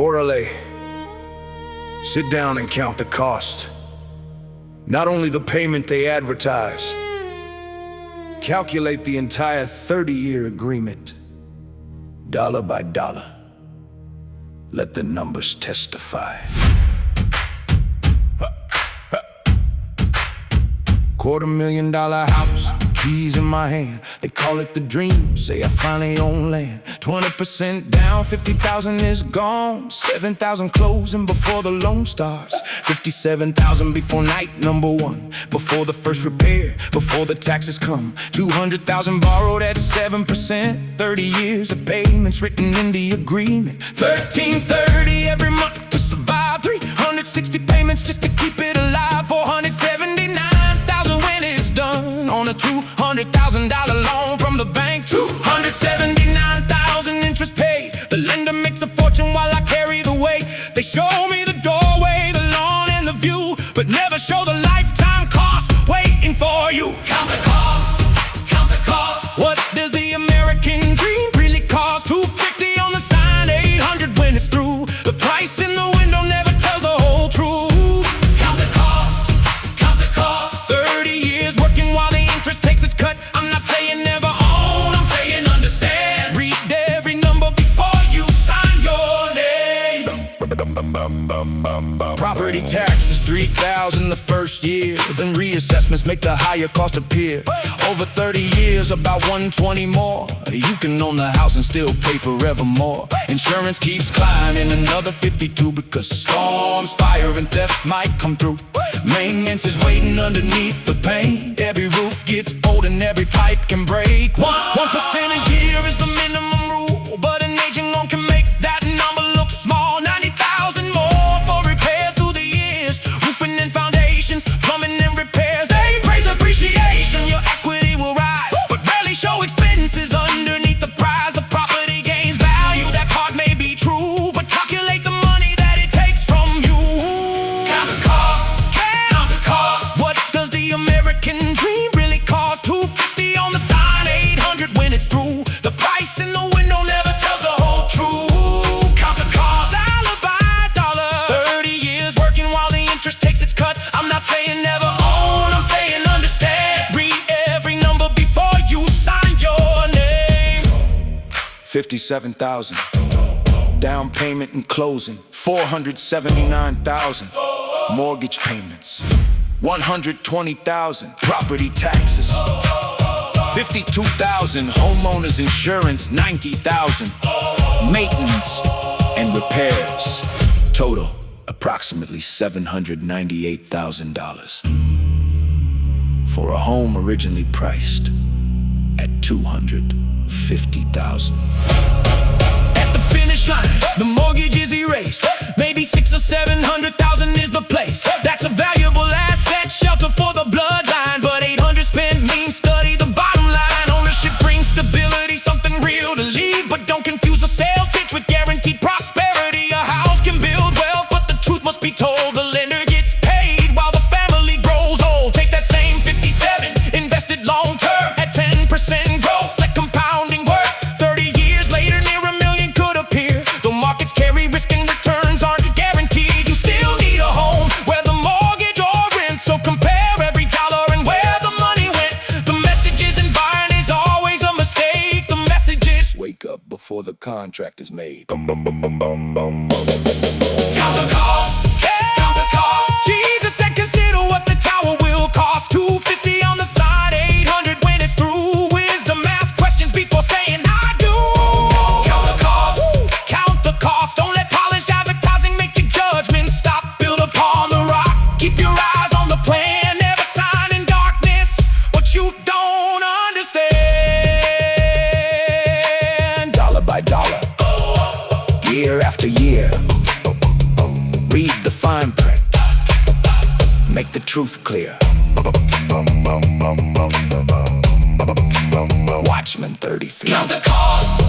Orale, sit down and count the cost. Not only the payment they advertise. Calculate the entire 30-year agreement, dollar by dollar. Let the numbers testify. $250,000 house, keys in my hand. They call it the dream, say I finally own land. 20% down, 50,000 is gone. 7,000 closing before the loan starts. 57,000 before night number one. Before the first repair, before the taxes come. 200,000 borrowed at 7%. 30 years of payments written in the agreement. 1330 every month to survive. 360 payments just to keep it alive. 479,000 when it's done on a $200,000 loan from the bank. 279,000 interest paid. The lender makes a fortune while I carry the weight. They show me the doorway, the lawn and the view, but never show the lifetime cost waiting for you. Count the cost, count the cost. What does the American dream really cost? $250 on the sign, $800 when it's through. The price in the window never tells the whole truth. Count the cost, count the cost. 30 years working while the interest takes its cut. I'm not saying never own, I'm saying understand. Read every number before you sign your name. Property taxes, $3,000 the first year. Then reassessments make the higher cost appear. Over 30 years, about $120 more. You can own the house and still pay forevermore. Insurance keeps climbing, another 52, because storms, fire, and theft might come through. Maintenance is waiting underneath the paint. Every roof gets old and every pipe can break. 1% a year is the minimum rule, but an aging loan can make that number look small. 90,000 more for repairs through the years. Roofing and foundations, plumbing and repairs. They praise appreciation, your equity will rise, but rarely show expenses underneath the price. The property gains value, that part may be true, but calculate the money that it takes from you. Count the cost, count the cost. What does the American dream really cost? $250 on the sign, $800 when it's through. The price in the window never tells the whole truth. Count the cost, dollar by dollar. 30 years working while the interest takes its cut. I'm not saying never own, I'm saying understand. Read every number before you sign your name. 57,000 down payment and closing. 479,000 mortgage payments. 120,000 property taxes. 52,000 homeowners insurance. 90,000 maintenance and repairs. Total approximately $798,000 for a home originally priced at $250,000. At the finish line, the mortgage is erased. Maybe $600,000 or $700,000 is the place. That's a valuable asset, shelter for the bloodline. But 800 spent means study the bottom line. Ownership brings stability, something real to leave. But don't confuse a sales pitch with guaranteed prosperity. A house can build wealth, but the truth must be told. The lender gets paid while the family grows old. Take that same 57, invested long term at 10% growth, like compounding work. 30 years later, near $1 million could appear. Though markets carry risk and returns aren't guaranteed, you still need a home, whether mortgage or rent. So compare every dollar and where the money went. The message isn't buying is always a mistake. The message is wake up before the contract is made. Count the cost, count the cost. Jesus said consider what the tower will cost. $250 on the side, $800 when it's through. Wisdom, ask questions before saying I do. Count the cost, count the cost. Don't let polished advertising make your judgment stop. Build upon the rock, keep your eyes on the plan. Never sign in darkness what you don't understand. Dollar by dollar, year after year. Read the fine print, make the truth clear. Watchman 33. Count the cost.